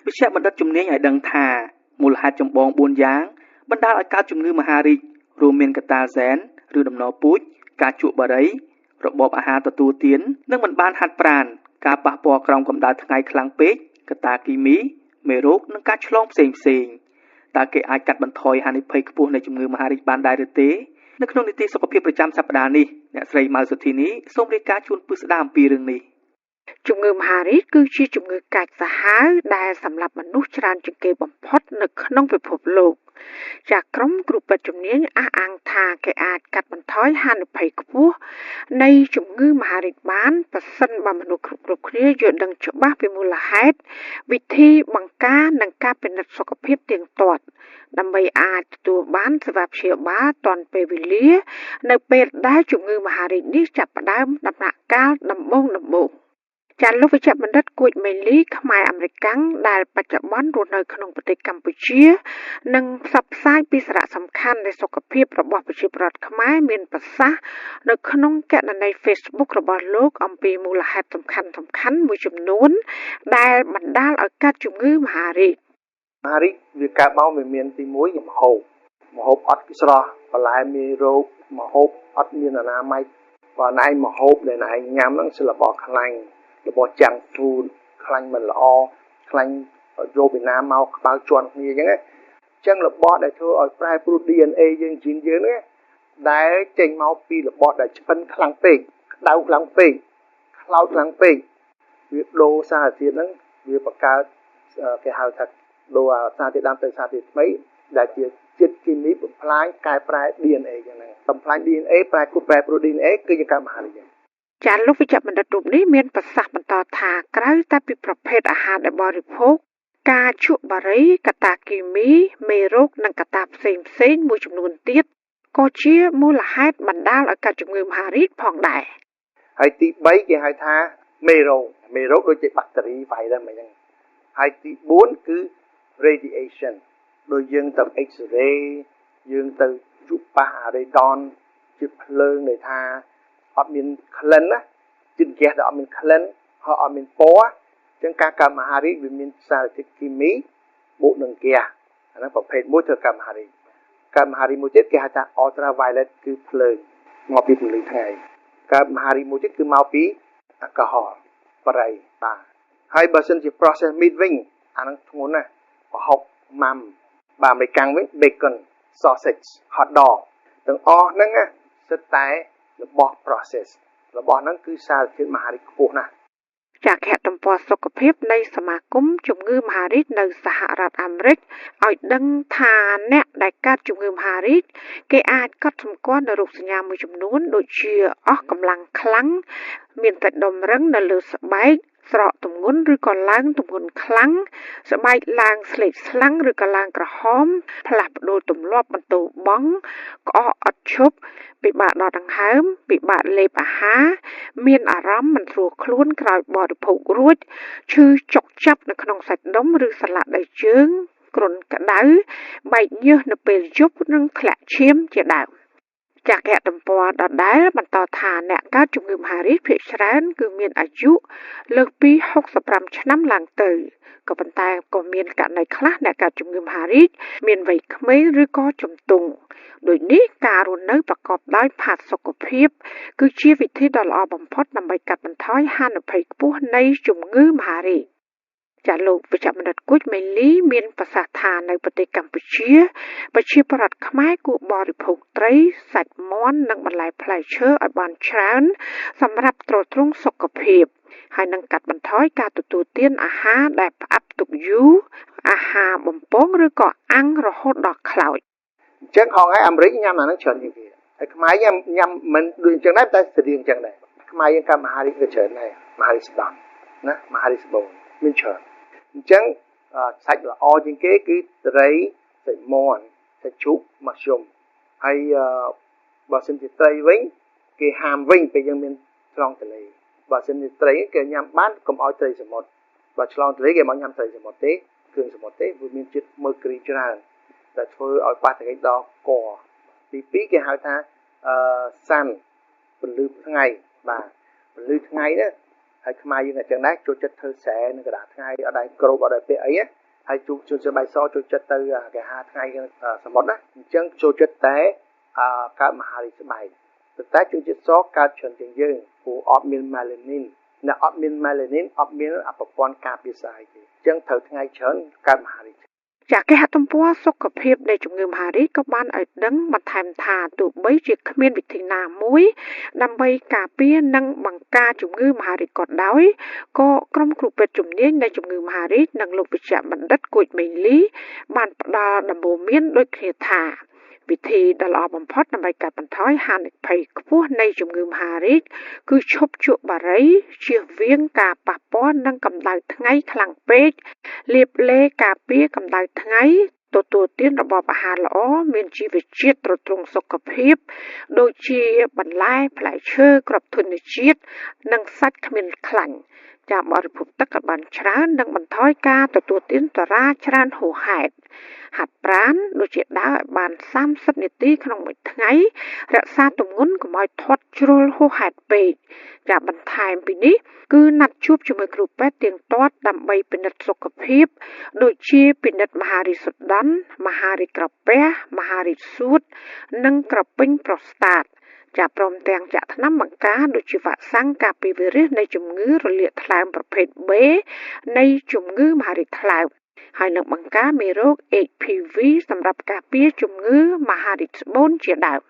វិជ្ជបណ្ឌិតជំនាញឲ្យដឹងថាមូលហេតុចម្បង4យ៉ាងបណ្ដាលឲ្យកើតជំងឺមហារីករួមមានកត្តាហ្សែនឬដំណពូជការជក់បារីរបបអាហារទទួលទាននិងមិនបានហាត់ប្រាណការប៉ះពាល់ក្រោមកម្ដៅថ្ងៃខ្លាំងពេកកត្តាគីមីមេរោគនិងការឆ្លងផ្សេងៗតើគេអាចកាត់បន្ថយហានិភ័យខ្ពស់នៃជំងឺមហារីកបានដែរឬទេនៅក្នុងនីតិសុខភាពប្រចាំសប្តាហ៍នេះអ្នកស្រីម៉ៅសុធីនីសូមរាយការណ៍ជូនពិស្ដារអំពីរឿងនេះជំងឺមហារីកគឺជាជំងឺកាចសាហាវដែលសម្លាប់មនុស្សច្រើនជាងគេបំផុតនៅក្នុងពិភពលោកចាក្រុមគ្រូពេទ្យជំនាញអះអាងថាគេអាចកាត់បន្ថយហានិភ័យខ្ពស់នៃជំងឺមហារីកបានប្រសិនបើមនុស្សគ្រប់គ្នាយល់ដឹងច្បាស់ពីមូលហេតុវិធីបង្ការនិងការពិនិត្យសុខភាពទៀងទាត់ដើម្បីអាចទទួលបានសេវាព្យាបាលទាន់ពេលវេលានៅពេលដែលជំងឺមហារីកនេះចាប់ផ្ដើមដំណាក់កាលដំបូងចាលោកវិជ្ជបណ្ឌិតគួចមេលីខ្មែរអមេរិកាំងដែលបច្ចុប្បន្នរស់នៅក្នុងប្រទេសកម្ពុជានិងផ្សព្វផ្សាយពីសារៈសំខាន់នៃសុខភាពរបស់ប្រជាពលរដ្ឋខ្មែរមានប្រសាសន៍នៅក្នុងគណនី Facebook របស់លោកអំពីមូលហេតុសំខាន់មួយចំនួនដែលបណ្ដាលឲ្យកើតជំងឺមហារីកវាកើតមកវាមានទី1មហូបអត់ស្រស់បន្លែមេរោគមហូបអត់មានអនាម័យបើណែមហូបដែលណែញ៉ាំហ្នឹងសិលរបស់ខ្លាញ់របស់ចាំងហ្វូតខ្លាញ់មិនល្អខ្លាញ់យកពីណាមកក្បាលជន់គ្នាអញ្ចឹងរបស់ដែលធ្វើឲ្យប្រែប្រួល DNA យើងជីនយើងហ្នឹងដែលចេញមកពីរបស់ដែលឆ្ពិនខ្លាំងពេកក្តៅខ្លាំងពេកខ្លោចខ្លាំងពេកវាដូរសារធាតុហ្នឹងវាបង្កើតគេហៅថាដូរសារធាតុដើមទៅសារធាតុថ្មីដែលជាជាតិគីមីបំផ្លាញកែប្រែ DNA ចឹងហ្នឹងបំផ្លាញ DNA ប្រែប្រួល DNA គឺជាការមហារីកចាលោកវិជ្ជបណ្ឌិតរូបនេះមានប្រសាសន៍បន្តថាក្រៅតែពីប្រភេទអាហារដែលបរិភោគការជក់បារីកត្តាគីមីមេរោគនិងកត្តាផ្សេងមួយចំនួនទៀតក៏ជាមូលហេតុបណ្ដាលឲ្យកើតជំងឺមហារីកផងដែរហើយទី3គេហៅថាមេរោគដូចជាបាក់តេរី virus អីហ្នឹងហើយទី4គឺ radiation ដូចយើងទៅ X-ray យើងទៅជក់ប៉ះ radon ជាភ្លើងដែលថាអត់មានក្លិនណាជាតិហ្គាសដែលអត់មានក្លិនហើយអត់មានពណ៌អញ្ចឹងការកើតមហារីកវាមានសារធាតុគីមីបូកនឹងហ្គាសអាហ្នឹងប្រភេទមួយធ្វើកើតមហារីកមួយទៀតគេហៅថា ultraviolet គឺភ្លើងមកពីពន្លឺថ្ងៃកើតមហារីកមួយទៀតគឺមកពីអាកាហលបរិយបាទហើយបើសិនជា process meat វិញអាហ្នឹងធ្ងន់ណាស់ប្រហុកម៉ាំបាទអាមេរិកាំងវិញ bacon sausage hot dog ទាំងអស់ហ្នឹងសិតតែរបស់ process របស់ហ្នឹងគឺសារធាតុមហារីកខ្ពស់ណាស់ចាក់ហទំព័រសុខភាពនៃសមាគមជំងឺមហារីកនៅសហរដ្ឋអាមេរិកឲ្យដឹងថាអ្នកដែលកើតជំងឺមហារីកគេអាចកត់សម្គាល់នៅរោគសញ្ញាមួយចំនួនដូចជាអស់កម្លាំងខ្លាំងមានសាច់ដុំរឹងនៅលើស្បែកស្រកទម្ងន់ឬក៏ឡើងទម្ងន់ខ្លាំងស្បែកឡើងស្លេកស្លាំងឬក៏ឡើងក្រហមផ្លាស់ប្ដូរទម្លាប់បន្ទោបង់ក្អកអត់ឈប់ពិបាកដកដង្ហើមពិបាកលេបអាហារមានអារម្មណ៍មិនស្រួលខ្លួនក្រោយបរិភោគរួចឈឺចុកចាប់នៅក្នុងសាច់ដុំឬសន្លាក់ដៃជើងគ្រុនក្តៅបែកញើសនៅពេលយប់និងធ្លាក់ឈាមជាដើមចាក់ហទំព័រដដែលបន្តថាអ្នកកើតជំងឺមហារីកភាគច្រើនគឺមានអាយុលើសពី65ឆ្នាំឡើងទៅក៏ប៉ុន្តែក៏មានករណីខ្លះអ្នកកើតជំងឺមហារីកមានវ័យក្មេងឬក៏ជំទង់ដូចនេះការរស់នៅប្រកបដោយផាសុកភាពគឺជាវិធីដ៏ល្អបំផុតដើម្បីកាត់បន្ថយហានិភ័យខ្ពស់នៃជំងឺមហារីកចាលោកវិជ្ជបណ្ឌិតគូចមេលីមានប្រសាសន៍ថានៅប្រទេសកម្ពុជាប្រជាពលរដ្ឋខ្មែរគួរបរិភោគត្រីសាច់មាន់និងបន្លែផ្លែឈើឲ្យបានច្រើនសម្រាប់ទ្រទ្រង់សុខភាពហើយនឹងកាត់បន្ថយការទទួលទានអាហារដែលផ្អាប់ទុកយូរអាហារបំពងឬក៏អាំងរហូតដល់ខ្លោចអញ្ចឹងហងឯអាមេរិកញ៉ាំអាហ្នឹងច្រើនជាងគេហើយខ្មែរញ៉ាំមិនដូចអញ្ចឹងដែរតែស្រៀងអញ្ចឹងដែរខ្មែរយើងកើតមហារីកវាច្រើនដែរមហារីកស្ដាំណាមហារីកស្បូនមានច្រើនអញ្ចឹងសាច់ល្អជាងគេគឺត្រីសាច់មាន់សាច់ជ្រូកមធ្យមហើយបើសិនជាត្រីវិញគេហាមវិញពេលយើងមានឆ្លងទន្លេបើសិនជាត្រីគេញ៉ាំបានកុំឲ្យត្រីសមុទ្របើឆ្លងទន្លេគេមិនញ៉ាំត្រីសមុទ្រទេគ្រឿងសមុទ្រទេវាមានជាតិ mercury ច្រើនដែលធ្វើឲ្យប៉ះទង្គិចដល់កទី2គេហៅថាសាន់ពន្លឺថ្ងៃបាទពន្លឺថ្ងៃណាហ ហើយខ្មែរយើងអញ្ចឹងដែរចូលចិត្តធ្វើស្រែនៅកណ្ដាលថ្ងៃអត់ដែរគ្របអត់ដែរពេលអីហើយជួយសបាយសចូលចិត្តទៅគេហៅថ្ងៃសមុទ្រណាអញ្ចឹងចូលចិត្តតែកើតមហារីកស្បែកតែជនជាតិសកើតច្រើនជាងយើងព្រោះអត់មាន melanin អ្នកអត់មាន melanin អត់មានប្រព័ន្ធការពារស្អីទេអញ្ចឹងត្រូវថ្ងៃច្រើនកើតមហារីកចាគេហទំព័រសុខភាពនៃជំងឺមហារីកក៏បានឲ្យដឹងបន្ថែមថាទោះបីជាគ្មានវិធីណាមួយដើម្បីការពារនិងបង្ការជំងឺមហារីកក៏ដោយក៏ក្រុមគ្រូពេទ្យជំនាញនៃជំងឺមហារីកនិងលោកវិជ្ជបណ្ឌិតគួចមេងលីបានផ្ដល់ដំបូន្មានដូចគ្នាថាវិធីដ៏ល្អបំផុតដើម្បីកាត់បន្ថយហានិភ័យខ្ពស់នៃជំងឺមហារីកគឺឈប់ជក់បារីជៀសវាងការប៉ះពាល់នឹងកម្ដៅថ្ងៃខ្លាំងពេកលាបឡេការពារកម្ដៅថ្ងៃទទួលទានរបបអាហារល្អមានជីវជាតិទ្រទ្រង់សុខភាពដូចជាបន្លែផ្លែឈើគ្រាប់ធញ្ញជាតិនិងសាច់គ្មានខ្លាញ់ចាបរិភោគទឹកឲ្យបានច្រើននិងបន្ថយការទទួលទានតារាច្រើនហួសហេតុហាត់ប្រាណដូចជាដើរឲ្យបាន30នាទីក្នុងមួយថ្ងៃរក្សាទម្ងន់កុំឲ្យធាត់ជ្រុលហួសហេតុពេកចាបន្ថែមពីនេះគឺណាត់ជួបជាមួយគ្រូពេទ្យទៀងទាត់ដើម្បីពិនិត្យសុខភាពដូចជាពិនិត្យមហារីកសុដន់មហារីកក្រពះមហារីកសួតនិងក្រពេញប្រូស្តាតចាព្រមទាំងចាក់ថ្នាំបង្ការដូចជាវ៉ាក់សាំងការពារវីរុសនៃជំងឺរលាកថ្លើមប្រភេទ B នៃជំងឺមហារីកថ្លើមហើយនឹងបង្ការមេរោគ HPV សម្រាប់ការពារជំងឺមហារីកស្បូនជាដើម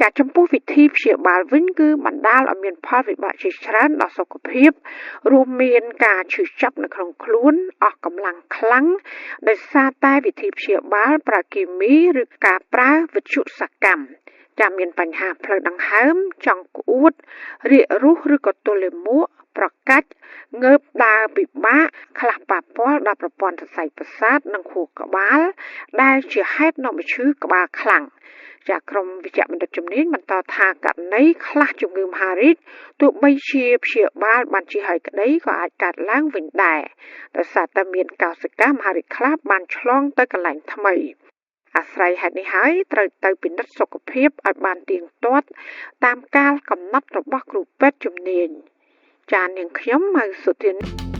ចាចំពោះវិធីព្យាបាលវិញគឺបណ្ដាលឲ្យមានផលវិបាកជាច្រើនដល់សុខភាពរួមមានការឈឺចាប់នៅក្នុងខ្លួនអស់កម្លាំងខ្លាំងដោយសារតែវិធីព្យាបាលប្រើគីមីឬការប្រើវិទ្យុសកម្មចាមានបញ្ហាផ្លូវដង្ហើមចង់ក្អួតរាគរូសឬក៏ទល់លាមកប្រកាច់ងើបដើរពិបាកខ្លះប៉ះពាល់ដល់ប្រព័ន្ធសរសៃប្រសាទនិងខួរក្បាលដែលជាហេតុនាំឲ្យឈឺក្បាលខ្លាំងចាក្រុមវិជ្ជបណ្ឌិតជំនាញបន្តថាករណីខ្លះជំងឺមហារីកទោះបីជាព្យាបាលបានជាហើយក្តីក៏អាចកើតឡើងវិញដែរដោយសារតែមានកោសិកាមហារីកខ្លះបានឆ្លងទៅកន្លែងថ្មីអាស្រ័យហេតុនេះហើយត្រូវទៅពិនិត្យសុខភាពឲ្យបានទៀងទាត់តាមកាលកំណត់របស់គ្រូពេទ្យជំនាញចានាងខ្ញុំហៅសុធានី